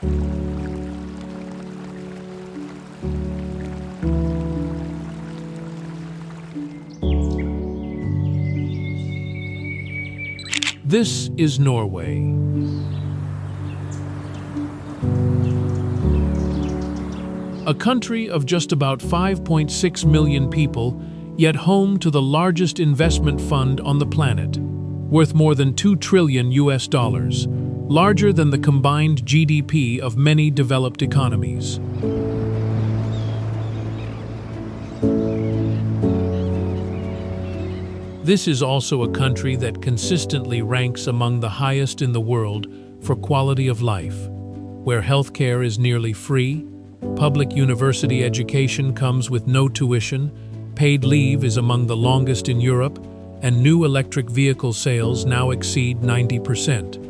This is Norway. A country of just about 5.6 million people, yet home to the largest investment fund on the planet, worth more than $2 trillion, larger than the combined GDP of many developed economies. This is also a country that consistently ranks among the highest in the world for quality of life, where healthcare is nearly free, public university education comes with no tuition, paid leave is among the longest in Europe, and new electric vehicle sales now exceed 90%.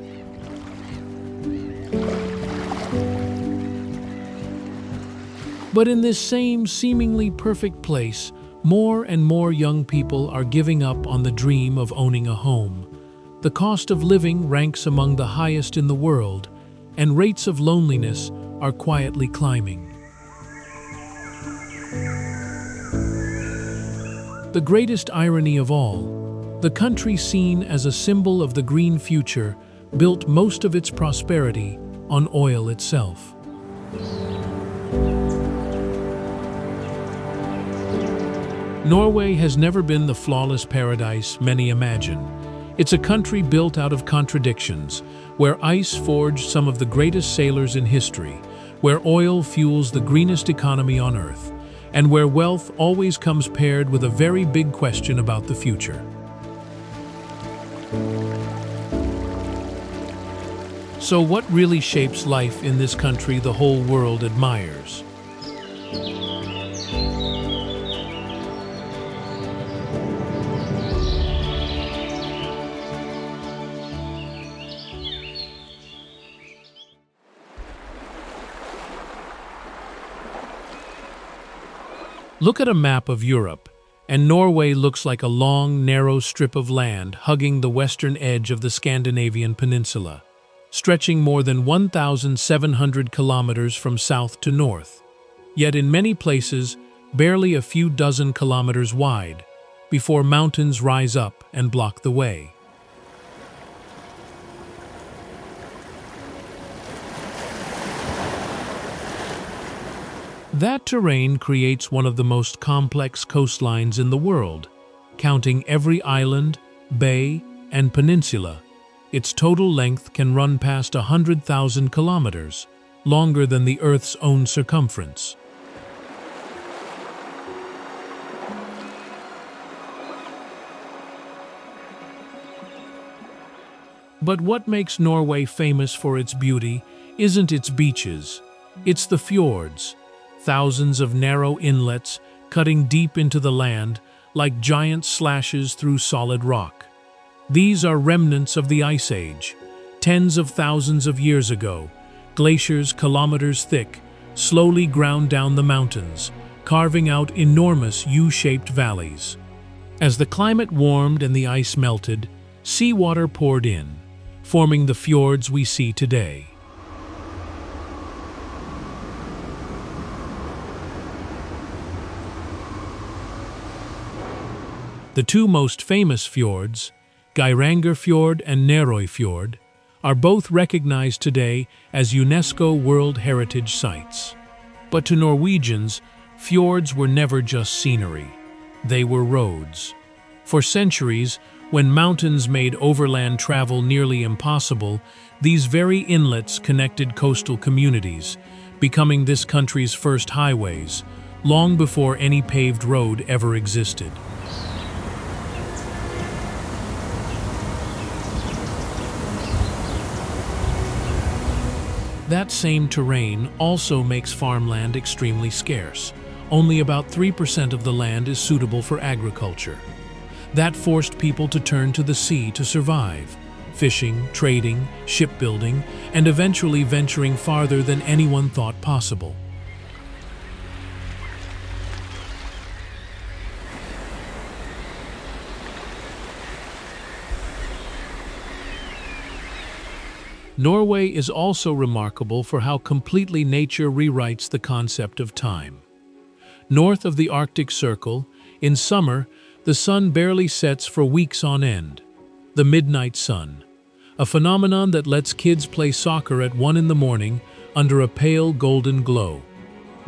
But in this same seemingly perfect place, more and more young people are giving up on the dream of owning a home. The cost of living ranks among the highest in the world, and rates of loneliness are quietly climbing. The greatest irony of all, the country seen as a symbol of the green future built most of its prosperity on oil itself. Norway has never been the flawless paradise many imagine. It's a country built out of contradictions, where ice forged some of the greatest sailors in history, where oil fuels the greenest economy on Earth, and where wealth always comes paired with a very big question about the future. So what really shapes life in this country the whole world admires? Look at a map of Europe, and Norway looks like a long, narrow strip of land hugging the western edge of the Scandinavian peninsula, stretching more than 1,700 kilometers from south to north, yet in many places barely a few dozen kilometers wide, before mountains rise up and block the way. That terrain creates one of the most complex coastlines in the world, counting every island, bay, and peninsula. Its total length can run past 100,000 kilometers, longer than the Earth's own circumference. But what makes Norway famous for its beauty isn't its beaches, it's the fjords. Thousands of narrow inlets cutting deep into the land like giant slashes through solid rock. These are remnants of the Ice Age. Tens of thousands of years ago, glaciers kilometers thick slowly ground down the mountains, carving out enormous U-shaped valleys. As the climate warmed and the ice melted, seawater poured in, forming the fjords we see today. The two most famous fjords, Geiranger Fjord and Nærøy Fjord, are both recognized today as UNESCO World Heritage Sites. But to Norwegians, fjords were never just scenery. They were roads. For centuries, when mountains made overland travel nearly impossible, these very inlets connected coastal communities, becoming this country's first highways, long before any paved road ever existed. That same terrain also makes farmland extremely scarce. Only about 3% of the land is suitable for agriculture. That forced people to turn to the sea to survive, fishing, trading, shipbuilding, and eventually venturing farther than anyone thought possible. Norway is also remarkable for how completely nature rewrites the concept of time. North of the Arctic Circle, in summer, the sun barely sets for weeks on end. The midnight sun, a phenomenon that lets kids play soccer at 1 in the morning under a pale golden glow.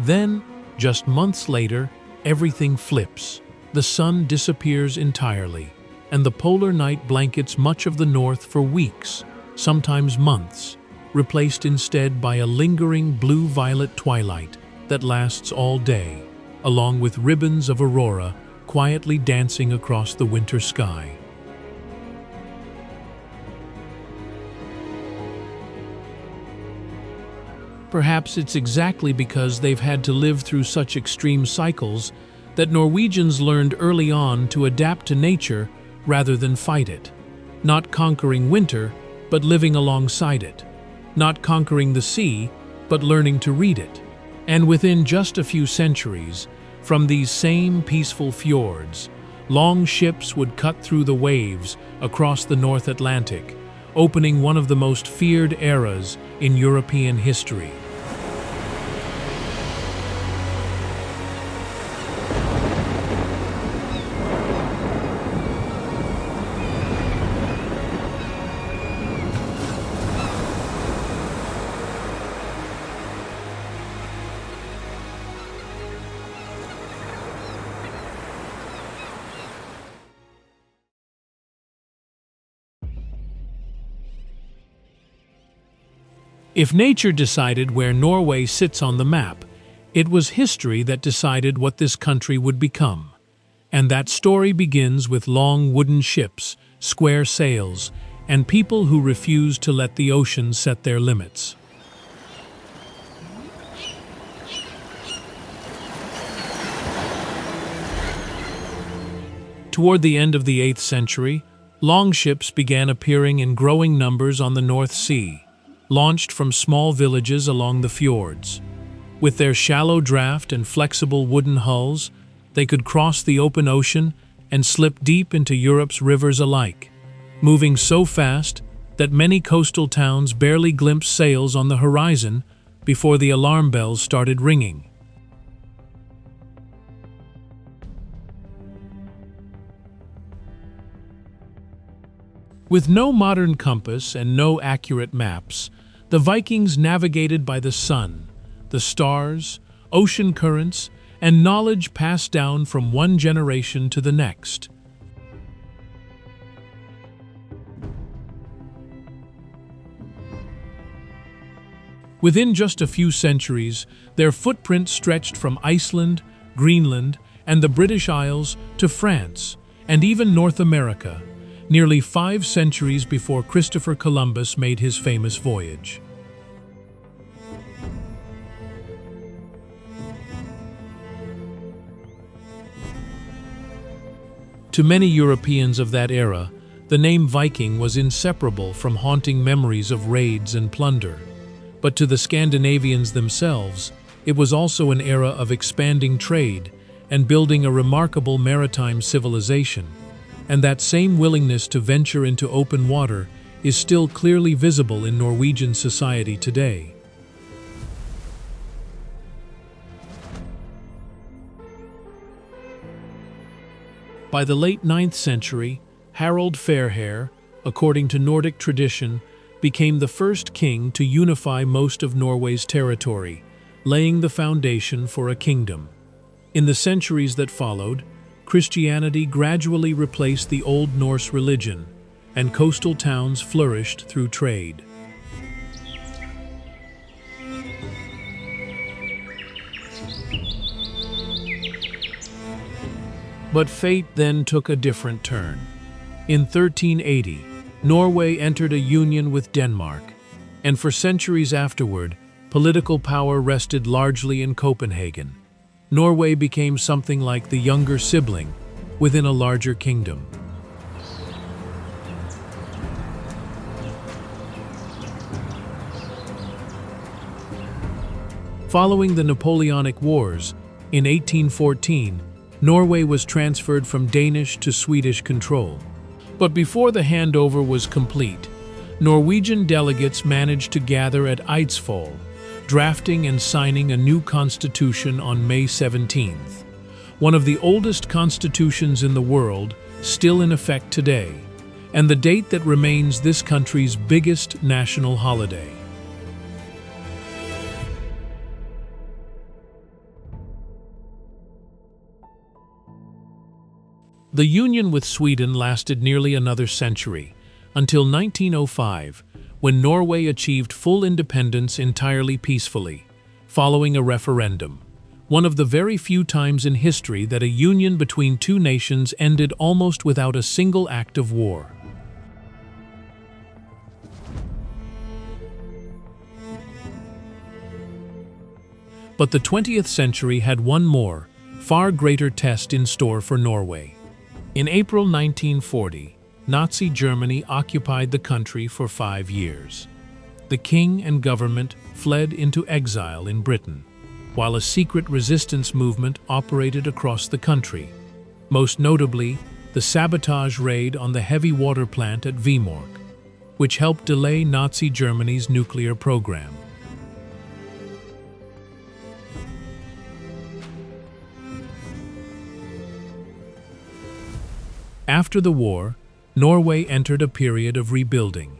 Then, just months later, everything flips. The sun disappears entirely, and the polar night blankets much of the north for weeks, sometimes months, replaced instead by a lingering blue-violet twilight that lasts all day, along with ribbons of aurora quietly dancing across the winter sky. Perhaps it's exactly because they've had to live through such extreme cycles that Norwegians learned early on to adapt to nature rather than fight it. Not conquering winter, but living alongside it. Not conquering the sea, but learning to read it. And within just a few centuries, from these same peaceful fjords, long ships would cut through the waves across the North Atlantic, opening one of the most feared eras in European history. If nature decided where Norway sits on the map, it was history that decided what this country would become. And that story begins with long wooden ships, square sails, and people who refuse to let the ocean set their limits. Toward the end of the 8th century, longships began appearing in growing numbers on the North Sea, launched from small villages along the fjords. With their shallow draft and flexible wooden hulls, they could cross the open ocean and slip deep into Europe's rivers alike, moving so fast that many coastal towns barely glimpsed sails on the horizon before the alarm bells started ringing. With no modern compass and no accurate maps, the Vikings navigated by the sun, the stars, ocean currents, and knowledge passed down from one generation to the next. Within just a few centuries, their footprint stretched from Iceland, Greenland, and the British Isles to France, and even North America, nearly 5 centuries before Christopher Columbus made his famous voyage. To many Europeans of that era, the name Viking was inseparable from haunting memories of raids and plunder. But to the Scandinavians themselves, it was also an era of expanding trade and building a remarkable maritime civilization. And that same willingness to venture into open water is still clearly visible in Norwegian society today. By the late 9th century, Harald Fairhair, according to Nordic tradition, became the first king to unify most of Norway's territory, laying the foundation for a kingdom. In the centuries that followed, Christianity gradually replaced the Old Norse religion, and coastal towns flourished through trade. But fate then took a different turn. In 1380, Norway entered a union with Denmark, and for centuries afterward, political power rested largely in Copenhagen. Norway became something like the younger sibling within a larger kingdom. Following the Napoleonic Wars, in 1814, Norway was transferred from Danish to Swedish control. But before the handover was complete, Norwegian delegates managed to gather at Eidsvoll, drafting and signing a new constitution on May 17th, one of the oldest constitutions in the world, still in effect today, and the date that remains this country's biggest national holiday. The union with Sweden lasted nearly another century, until 1905, when Norway achieved full independence entirely peacefully, following a referendum, one of the very few times in history that a union between two nations ended almost without a single act of war. But the 20th century had one more, far greater test in store for Norway. In April 1940, Nazi Germany occupied the country for 5 years. The king and government fled into exile in Britain, while a secret resistance movement operated across the country, most notably the sabotage raid on the heavy water plant at Vemork, which helped delay Nazi Germany's nuclear program. After the war, Norway entered a period of rebuilding.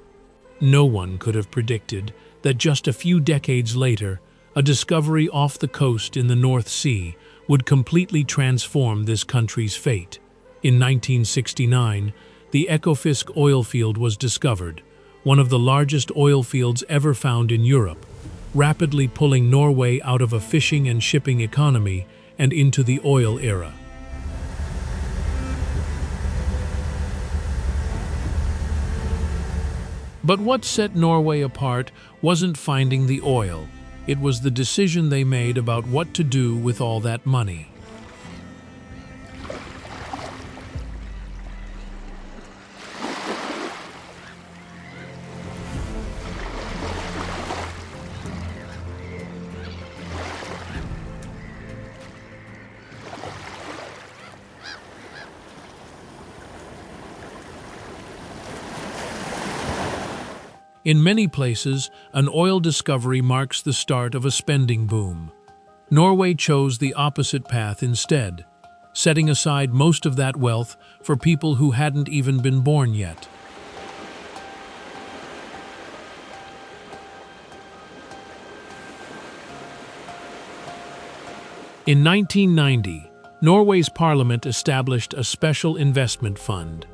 No one could have predicted that just a few decades later, a discovery off the coast in the North Sea would completely transform this country's fate. In 1969, the Ekofisk oil field was discovered, one of the largest oil fields ever found in Europe, rapidly pulling Norway out of a fishing and shipping economy and into the oil era. But what set Norway apart wasn't finding the oil. It was the decision they made about what to do with all that money. In many places, an oil discovery marks the start of a spending boom. Norway chose the opposite path instead, setting aside most of that wealth for people who hadn't even been born yet. In 1990, Norway's parliament established a special investment fund,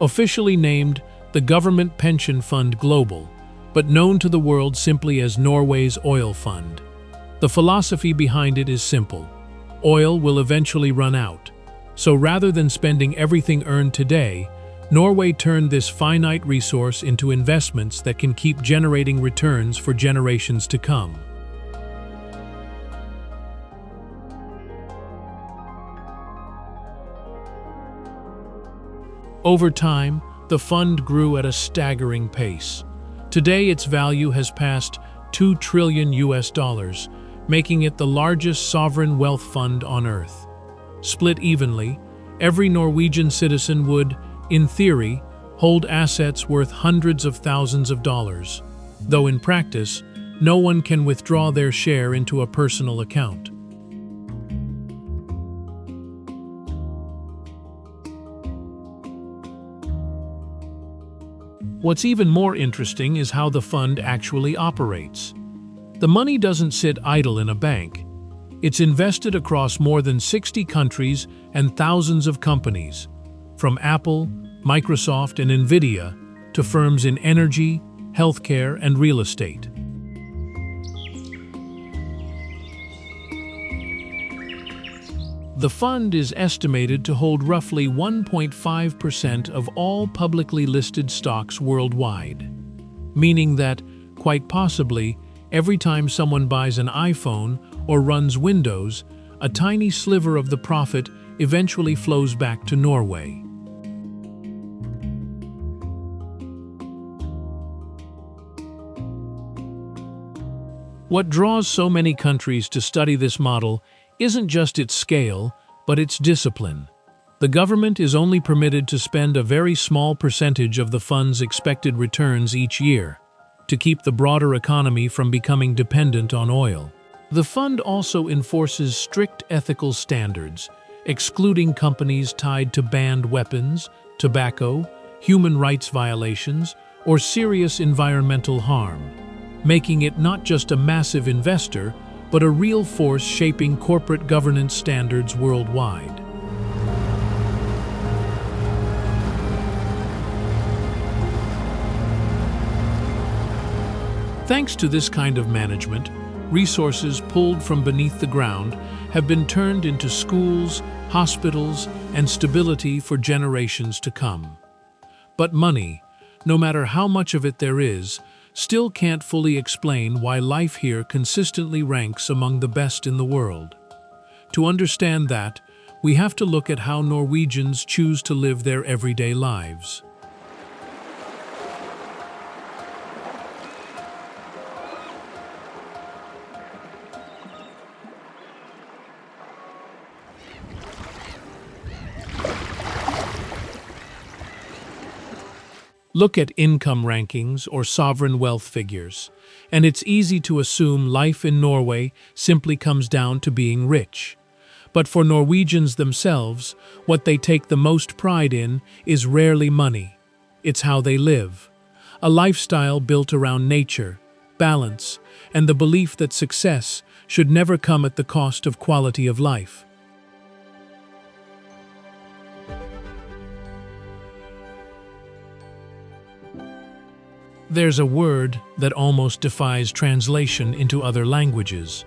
officially named the Government Pension Fund Global, but known to the world simply as Norway's Oil Fund. The philosophy behind it is simple. Oil will eventually run out. So rather than spending everything earned today, Norway turned this finite resource into investments that can keep generating returns for generations to come. Over time, the fund grew at a staggering pace. Today, its value has passed $2 trillion, making it the largest sovereign wealth fund on Earth. Split evenly, every Norwegian citizen would, in theory, hold assets worth hundreds of thousands of dollars, though in practice, no one can withdraw their share into a personal account. What's even more interesting is how the fund actually operates. The money doesn't sit idle in a bank. It's invested across more than 60 countries and thousands of companies, from Apple, Microsoft, and Nvidia to firms in energy, healthcare, and real estate. The fund is estimated to hold roughly 1.5% of all publicly listed stocks worldwide, meaning that, quite possibly, every time someone buys an iPhone or runs Windows, a tiny sliver of the profit eventually flows back to Norway. What draws so many countries to study this model isn't just its scale, but its discipline. The government is only permitted to spend a very small percentage of the fund's expected returns each year, to keep the broader economy from becoming dependent on oil. The fund also enforces strict ethical standards, excluding companies tied to banned weapons, tobacco, human rights violations, or serious environmental harm, making it not just a massive investor, but a real force shaping corporate governance standards worldwide. Thanks to this kind of management, resources pulled from beneath the ground have been turned into schools, hospitals, and stability for generations to come. But money, no matter how much of it there is, still can't fully explain why life here consistently ranks among the best in the world. To understand that, we have to look at how Norwegians choose to live their everyday lives. Look at income rankings or sovereign wealth figures, and it's easy to assume life in Norway simply comes down to being rich. But for Norwegians themselves, what they take the most pride in is rarely money. It's how they live. A lifestyle built around nature, balance, and the belief that success should never come at the cost of quality of life. There's a word that almost defies translation into other languages.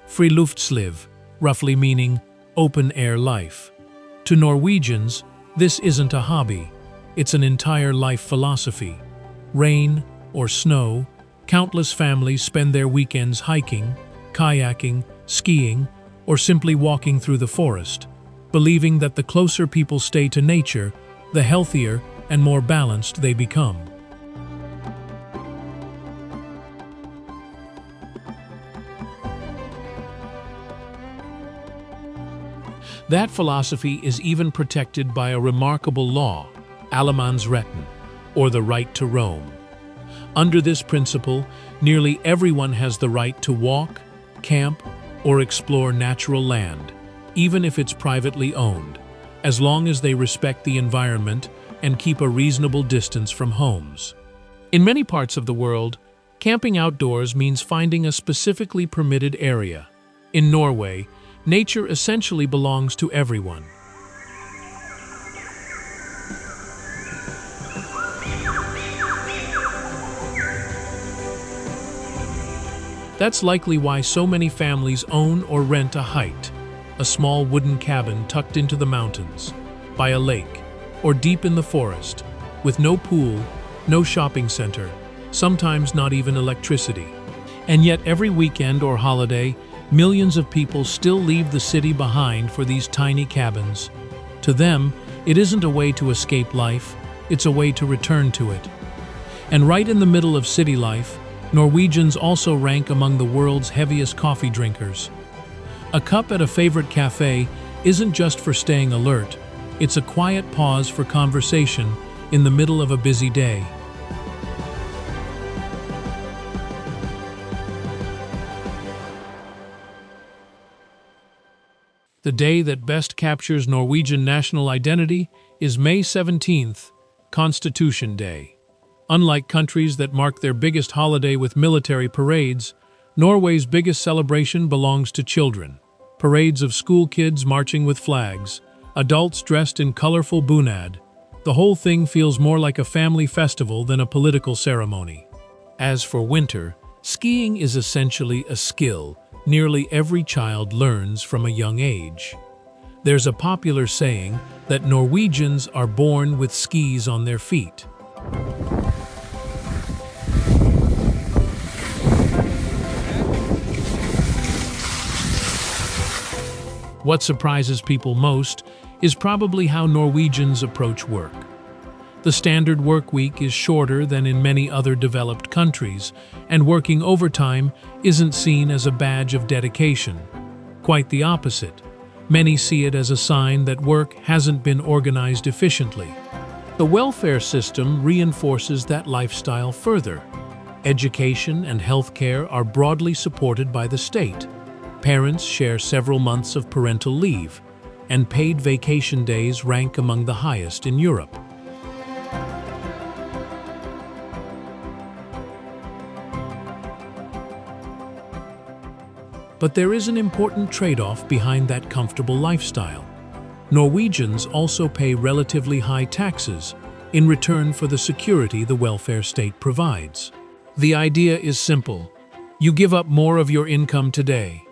Friluftsliv, roughly meaning open-air life. To Norwegians, this isn't a hobby. It's an entire life philosophy. Rain or snow, countless families spend their weekends hiking, kayaking, skiing, or simply walking through the forest, believing that the closer people stay to nature, the healthier and more balanced they become. That philosophy is even protected by a remarkable law, allemannsretten, or the right to roam. Under this principle, nearly everyone has the right to walk, camp, or explore natural land, even if it's privately owned, as long as they respect the environment and keep a reasonable distance from homes. In many parts of the world, camping outdoors means finding a specifically permitted area. In Norway, nature essentially belongs to everyone. That's likely why so many families own or rent a hytte, a small wooden cabin tucked into the mountains, by a lake, or deep in the forest, with no pool, no shopping center, sometimes not even electricity. And yet every weekend or holiday, millions of people still leave the city behind for these tiny cabins. To them, it isn't a way to escape life, it's a way to return to it. And right in the middle of city life, Norwegians also rank among the world's heaviest coffee drinkers. A cup at a favorite cafe isn't just for staying alert, it's a quiet pause for conversation in the middle of a busy day. The day that best captures Norwegian national identity is May 17th, Constitution Day. Unlike countries that mark their biggest holiday with military parades, Norway's biggest celebration belongs to children. Parades of school kids marching with flags, adults dressed in colorful bunad. The whole thing feels more like a family festival than a political ceremony. As for winter, skiing is essentially a skill nearly every child learns from a young age. There's a popular saying that Norwegians are born with skis on their feet. What surprises people most is probably how Norwegians approach work. The standard work week is shorter than in many other developed countries, and working overtime isn't seen as a badge of dedication. Quite the opposite. Many see it as a sign that work hasn't been organized efficiently. The welfare system reinforces that lifestyle further. Education and healthcare are broadly supported by the state. Parents share several months of parental leave, and paid vacation days rank among the highest in Europe. But there is an important trade-off behind that comfortable lifestyle. Norwegians also pay relatively high taxes in return for the security the welfare state provides. The idea is simple. You give up more of your income today,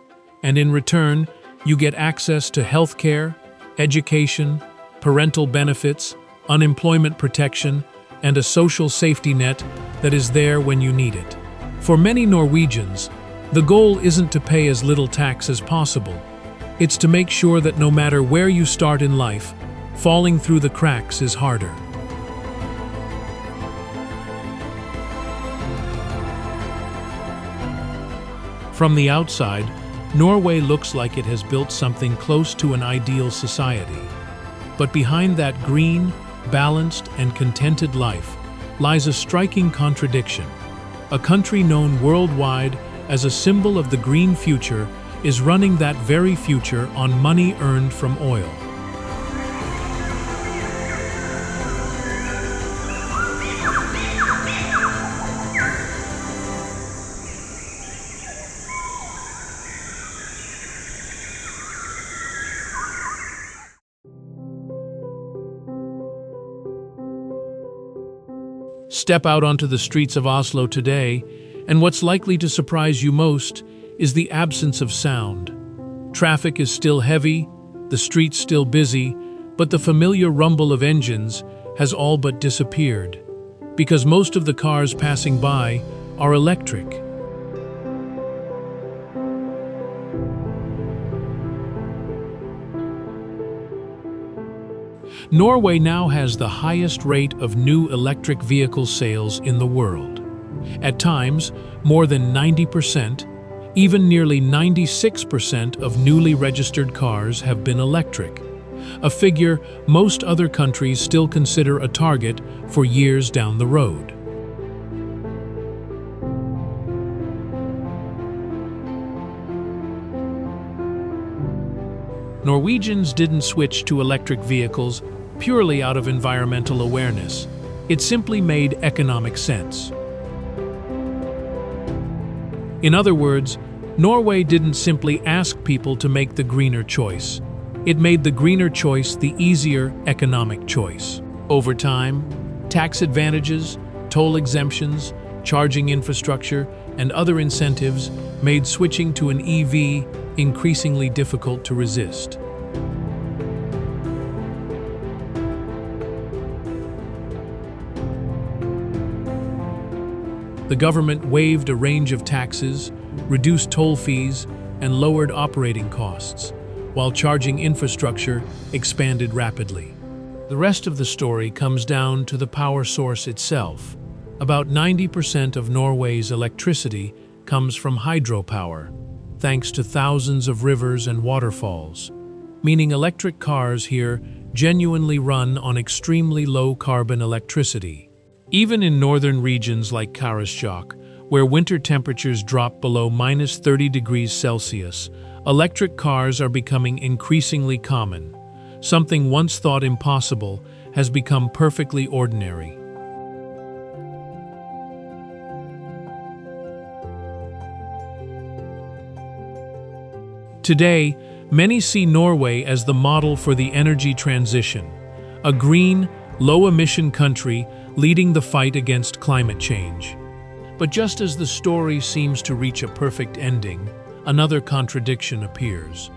and in return, you get access to healthcare, education, parental benefits, unemployment protection, and a social safety net that is there when you need it. For many Norwegians, the goal isn't to pay as little tax as possible. It's to make sure that no matter where you start in life, falling through the cracks is harder. From the outside, Norway looks like it has built something close to an ideal society. But behind that green, balanced, and contented life lies a striking contradiction. A country known worldwide as a symbol of the green future is running that very future on money earned from oil. Step out onto the streets of Oslo today, and what's likely to surprise you most is the absence of sound. Traffic is still heavy, the streets still busy, but the familiar rumble of engines has all but disappeared, because most of the cars passing by are electric. Norway now has the highest rate of new electric vehicle sales in the world. At times, more than 90%, even nearly 96% of newly registered cars have been electric, a figure most other countries still consider a target for years down the road. Norwegians didn't switch to electric vehicles purely out of environmental awareness. It simply made economic sense. In other words, Norway didn't simply ask people to make the greener choice. It made the greener choice the easier economic choice. Over time, tax advantages, toll exemptions, charging infrastructure, and other incentives made switching to an EV increasingly difficult to resist. The government waived a range of taxes, reduced toll fees, and lowered operating costs, while charging infrastructure expanded rapidly. The rest of the story comes down to the power source itself. About 90% of Norway's electricity comes from hydropower, thanks to thousands of rivers and waterfalls, meaning electric cars here genuinely run on extremely low-carbon electricity. Even in northern regions like Karasjok, where winter temperatures drop below -30 degrees Celsius, electric cars are becoming increasingly common. Something once thought impossible has become perfectly ordinary. Today, many see Norway as the model for the energy transition, a green, low-emission country leading the fight against climate change. But just as the story seems to reach a perfect ending, another contradiction appears.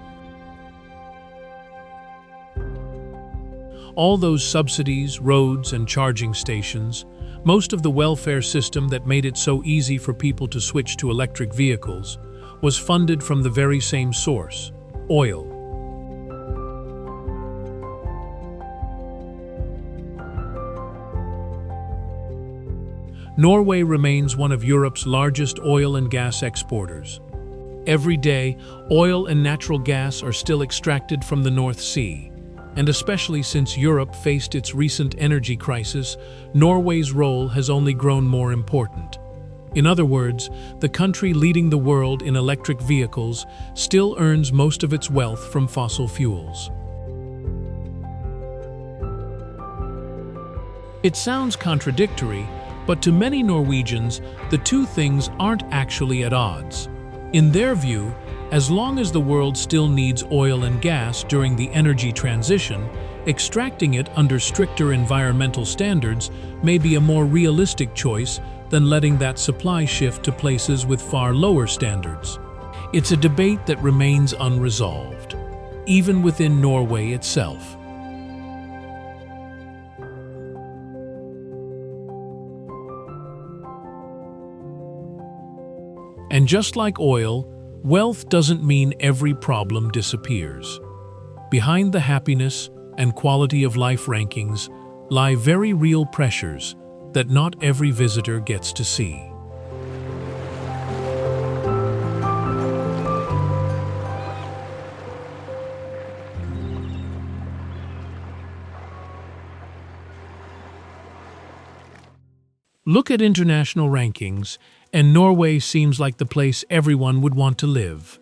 All those subsidies, roads, and charging stations, most of the welfare system that made it so easy for people to switch to electric vehicles, was funded from the very same source: oil. Norway remains one of Europe's largest oil and gas exporters. Every day, oil and natural gas are still extracted from the North Sea. And especially since Europe faced its recent energy crisis, Norway's role has only grown more important. In other words, the country leading the world in electric vehicles still earns most of its wealth from fossil fuels. It sounds contradictory, but to many Norwegians, the two things aren't actually at odds. In their view, as long as the world still needs oil and gas during the energy transition, extracting it under stricter environmental standards may be a more realistic choice than letting that supply shift to places with far lower standards. It's a debate that remains unresolved, even within Norway itself. And just like oil, wealth doesn't mean every problem disappears. Behind the happiness and quality of life rankings lie very real pressures that not every visitor gets to see. Look at international rankings, and Norway seems like the place everyone would want to live.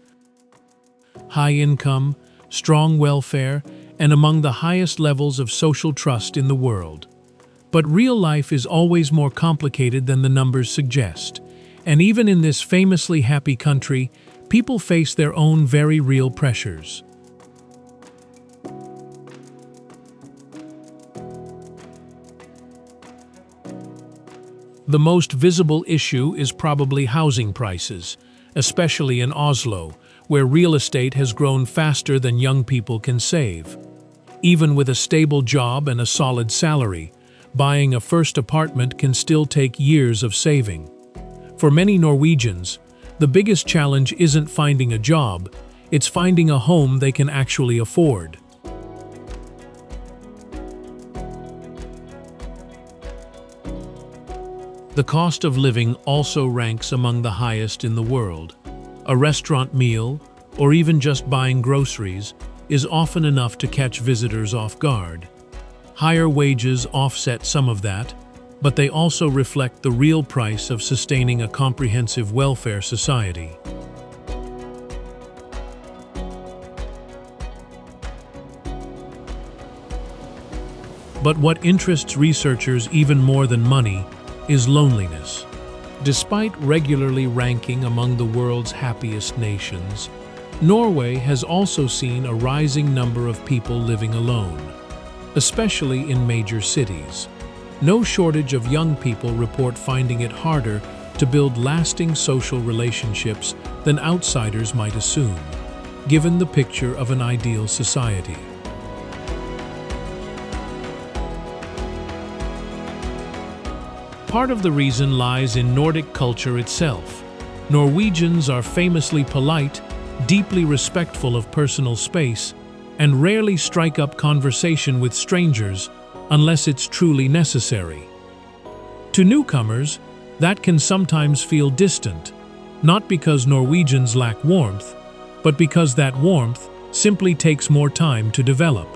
High income, strong welfare, and among the highest levels of social trust in the world. But real life is always more complicated than the numbers suggest. And even in this famously happy country, people face their own very real pressures. The most visible issue is probably housing prices, especially in Oslo, where real estate has grown faster than young people can save. Even with a stable job and a solid salary, buying a first apartment can still take years of saving. For many Norwegians, the biggest challenge isn't finding a job, it's finding a home they can actually afford. The cost of living also ranks among the highest in the world. A restaurant meal, or even just buying groceries, is often enough to catch visitors off guard. Higher wages offset some of that, but they also reflect the real price of sustaining a comprehensive welfare society. But what interests researchers even more than money is loneliness. Despite regularly ranking among the world's happiest nations, Norway has also seen a rising number of people living alone, especially in major cities. No shortage of young people report finding it harder to build lasting social relationships than outsiders might assume, given the picture of an ideal society. Part of the reason lies in Nordic culture itself. Norwegians are famously polite, deeply respectful of personal space, and rarely strike up conversation with strangers unless it's truly necessary. To newcomers, that can sometimes feel distant, not because Norwegians lack warmth, but because that warmth simply takes more time to develop.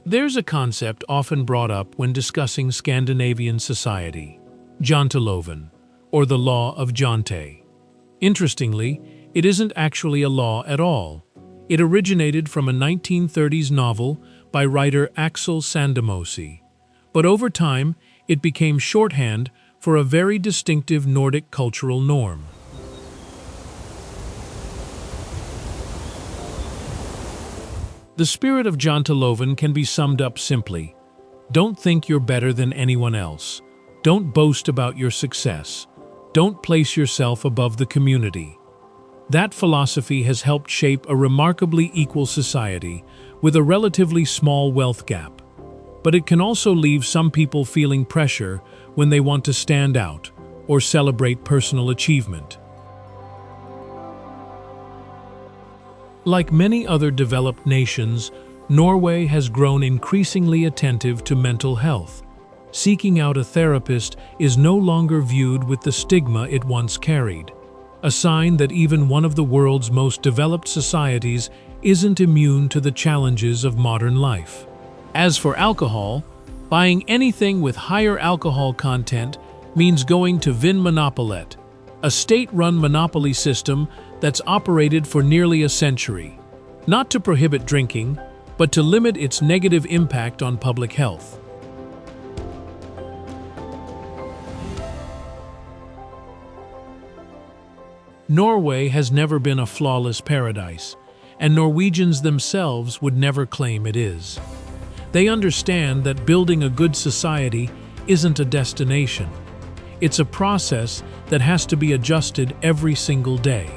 There's a concept often brought up when discussing Scandinavian society, janteloven, or the law of Jante. Interestingly, it isn't actually a law at all. It originated from a 1930s novel by writer Axel Sandemosi, but over time it became shorthand for a very distinctive Nordic cultural norm. The spirit of janteloven can be summed up simply: don't think you're better than anyone else. Don't boast about your success. Don't place yourself above the community. That philosophy has helped shape a remarkably equal society with a relatively small wealth gap. But it can also leave some people feeling pressure when they want to stand out or celebrate personal achievement. Like many other developed nations, Norway has grown increasingly attentive to mental health. Seeking out a therapist is no longer viewed with the stigma it once carried, a sign that even one of the world's most developed societies isn't immune to the challenges of modern life. As for alcohol, buying anything with higher alcohol content means going to Vinmonopolet, a state-run monopoly system that's operated for nearly a century, not to prohibit drinking, but to limit its negative impact on public health. Norway has never been a flawless paradise, and Norwegians themselves would never claim it is. They understand that building a good society isn't a destination. It's a process that has to be adjusted every single day.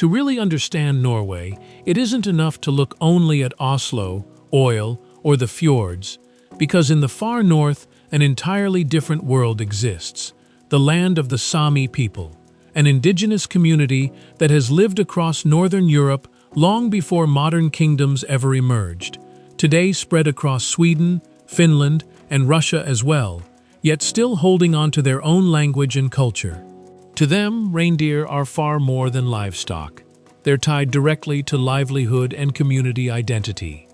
To really understand Norway, it isn't enough to look only at Oslo, oil, or the fjords, because in the far north, an entirely different world exists, the land of the Sami people, an indigenous community that has lived across northern Europe long before modern kingdoms ever emerged, today spread across Sweden, Finland, and Russia as well, yet still holding on to their own language and culture. To them, reindeer are far more than livestock. They're tied directly to livelihood and community identity.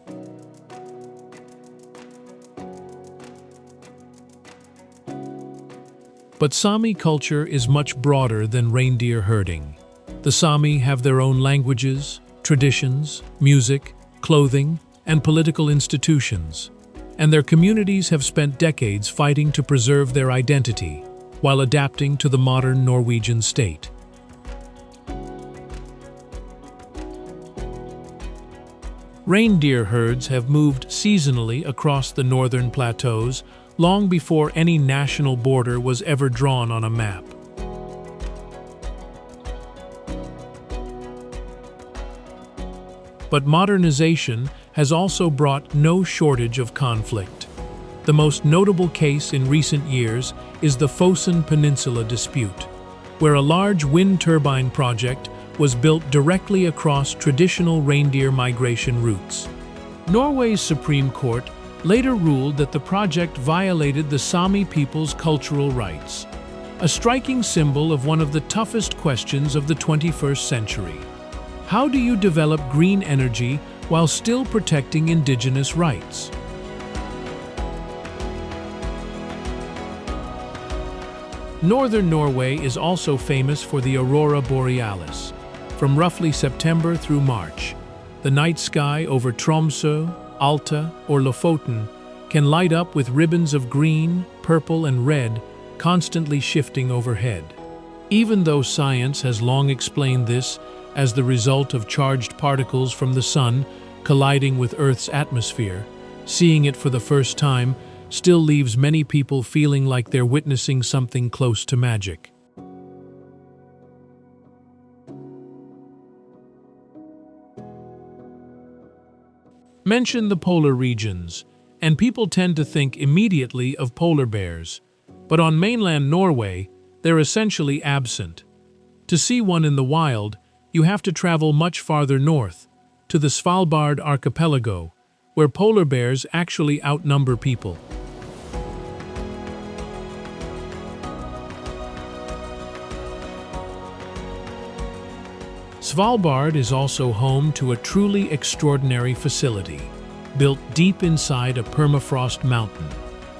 But Sami culture is much broader than reindeer herding. The Sami have their own languages, traditions, music, clothing, and political institutions, and their communities have spent decades fighting to preserve their identity while adapting to the modern Norwegian state. Reindeer herds have moved seasonally across the northern plateaus long before any national border was ever drawn on a map. But modernization has also brought no shortage of conflict. The most notable case in recent years is the Fosen Peninsula dispute, where a large wind turbine project was built directly across traditional reindeer migration routes. Norway's Supreme Court later ruled that the project violated the Sami people's cultural rights, a striking symbol of one of the toughest questions of the 21st century. How do you develop green energy while still protecting indigenous rights? Northern Norway is also famous for the aurora borealis. From roughly September through March, the night sky over Tromsø, Alta, or Lofoten can light up with ribbons of green, purple, and red constantly shifting overhead. Even though science has long explained this as the result of charged particles from the sun colliding with Earth's atmosphere, seeing it for the first time still leaves many people feeling like they're witnessing something close to magic. Mention the polar regions, and people tend to think immediately of polar bears, but on mainland Norway, they're essentially absent. To see one in the wild, you have to travel much farther north, to the Svalbard archipelago, where polar bears actually outnumber people. Svalbard is also home to a truly extraordinary facility, built deep inside a permafrost mountain,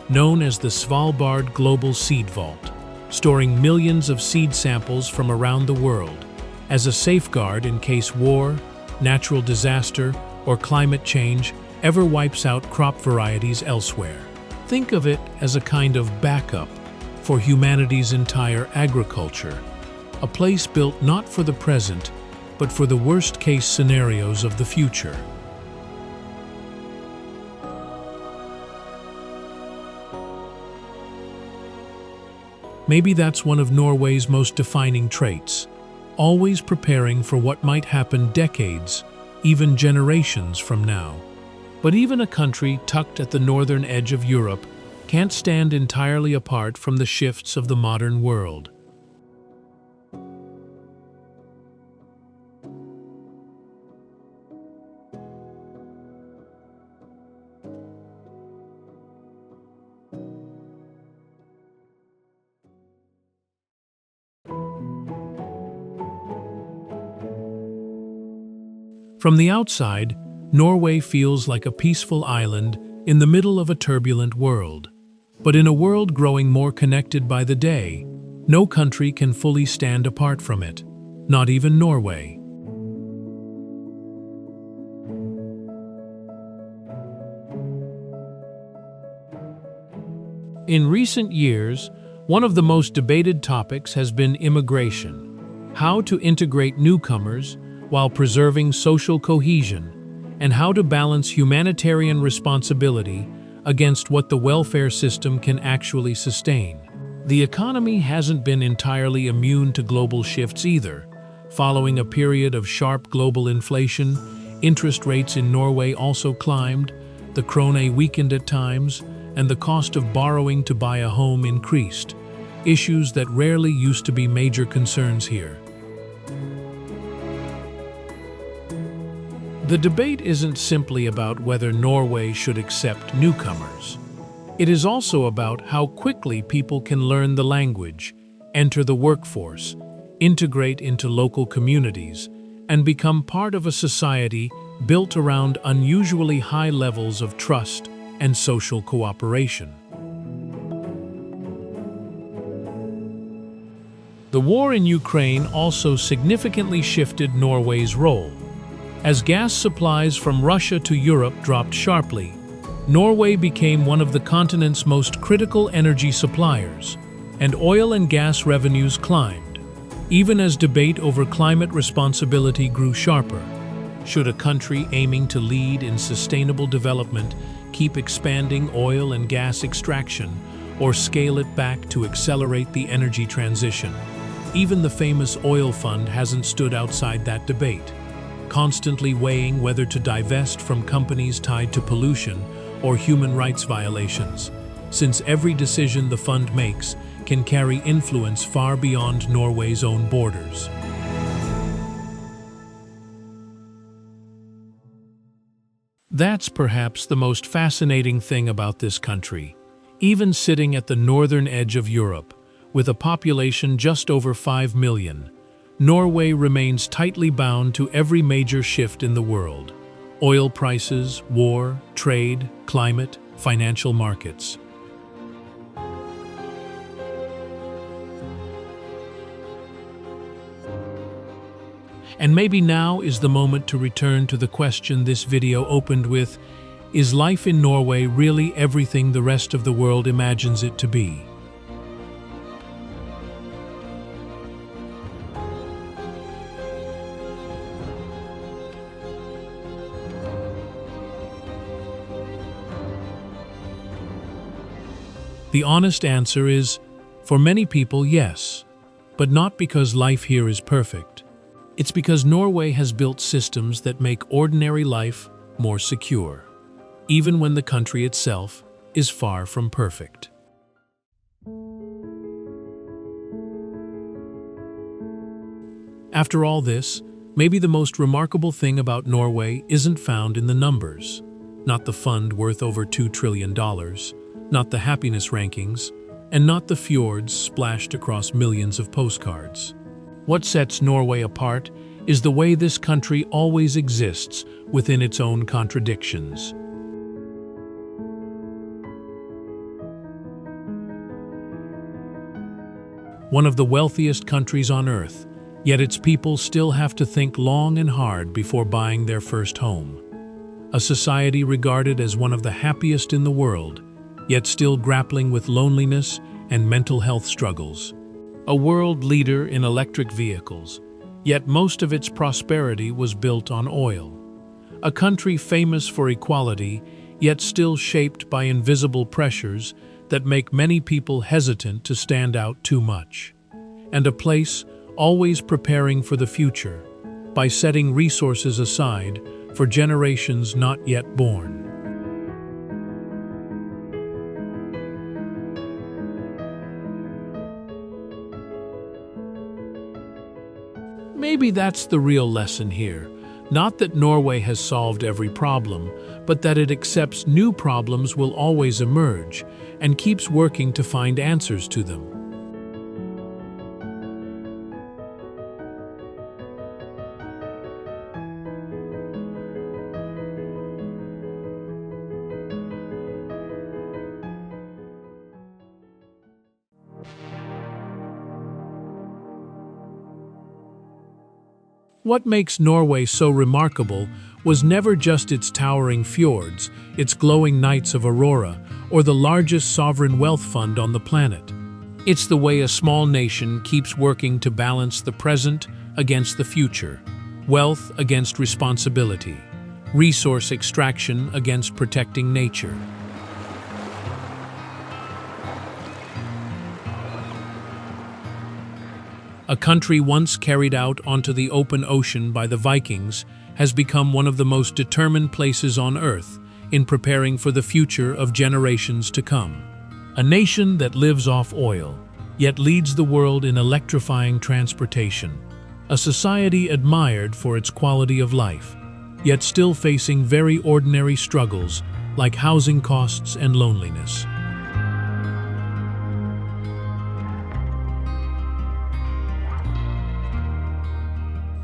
known as the Svalbard Global Seed Vault, storing millions of seed samples from around the world, as a safeguard in case war, natural disaster, or climate change ever wipes out crop varieties elsewhere. Think of it as a kind of backup for humanity's entire agriculture, a place built not for the present, but for the worst-case scenarios of the future. Maybe that's one of Norway's most defining traits, always preparing for what might happen decades even generations from now. But even a country tucked at the northern edge of Europe can't stand entirely apart from the shifts of the modern world. From the outside, Norway feels like a peaceful island in the middle of a turbulent world. But in a world growing more connected by the day, no country can fully stand apart from it, not even Norway. In recent years, one of the most debated topics has been immigration, how to integrate newcomers while preserving social cohesion, and how to balance humanitarian responsibility against what the welfare system can actually sustain. The economy hasn't been entirely immune to global shifts either. Following a period of sharp global inflation, interest rates in Norway also climbed, the krone weakened at times, and the cost of borrowing to buy a home increased, issues that rarely used to be major concerns here. The debate isn't simply about whether Norway should accept newcomers. It is also about how quickly people can learn the language, enter the workforce, integrate into local communities, and become part of a society built around unusually high levels of trust and social cooperation. The war in Ukraine also significantly shifted Norway's role. As gas supplies from Russia to Europe dropped sharply, Norway became one of the continent's most critical energy suppliers, and oil and gas revenues climbed, even as debate over climate responsibility grew sharper. Should a country aiming to lead in sustainable development keep expanding oil and gas extraction, or scale it back to accelerate the energy transition? Even the famous oil fund hasn't stood outside that debate, constantly weighing whether to divest from companies tied to pollution or human rights violations, since every decision the fund makes can carry influence far beyond Norway's own borders. That's perhaps the most fascinating thing about this country. Even sitting at the northern edge of Europe, with a population just over 5 million, Norway remains tightly bound to every major shift in the world: oil prices, war, trade, climate, financial markets. And maybe now is the moment to return to the question this video opened with: is life in Norway really everything the rest of the world imagines it to be? The honest answer is, for many people, yes, but not because life here is perfect. It's because Norway has built systems that make ordinary life more secure, even when the country itself is far from perfect. After all this, maybe the most remarkable thing about Norway isn't found in the numbers, not the fund worth over $2 trillion, not the happiness rankings, and not the fjords splashed across millions of postcards. What sets Norway apart is the way this country always exists within its own contradictions. One of the wealthiest countries on earth, yet its people still have to think long and hard before buying their first home. A society regarded as one of the happiest in the world, yet still grappling with loneliness and mental health struggles. A world leader in electric vehicles, yet most of its prosperity was built on oil. A country famous for equality, yet still shaped by invisible pressures that make many people hesitant to stand out too much. And a place always preparing for the future, by setting resources aside for generations not yet born. Maybe that's the real lesson here. Not that Norway has solved every problem, but that it accepts new problems will always emerge and keeps working to find answers to them. What makes Norway so remarkable was never just its towering fjords, its glowing nights of aurora, or the largest sovereign wealth fund on the planet. It's the way a small nation keeps working to balance the present against the future, wealth against responsibility, resource extraction against protecting nature. A country once carried out onto the open ocean by the Vikings has become one of the most determined places on Earth in preparing for the future of generations to come. A nation that lives off oil, yet leads the world in electrifying transportation. A society admired for its quality of life, yet still facing very ordinary struggles like housing costs and loneliness.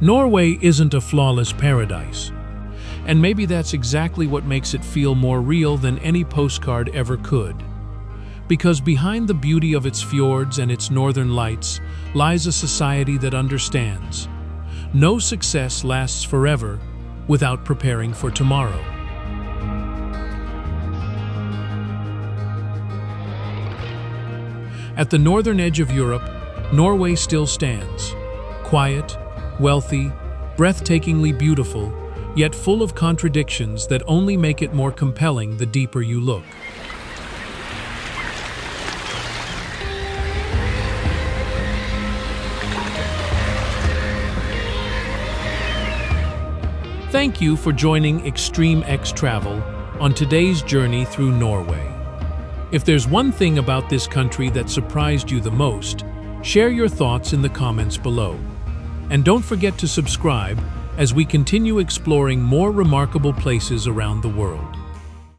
Norway isn't a flawless paradise, and maybe that's exactly what makes it feel more real than any postcard ever could. Because behind the beauty of its fjords and its northern lights lies a society that understands. No success lasts forever without preparing for tomorrow. At the northern edge of Europe, Norway still stands, quiet, wealthy, breathtakingly beautiful, yet full of contradictions that only make it more compelling the deeper you look. Thank you for joining extremeX Travel on today's journey through Norway. If there's one thing about this country that surprised you the most, share your thoughts in the comments below. And don't forget to subscribe as we continue exploring more remarkable places around the world.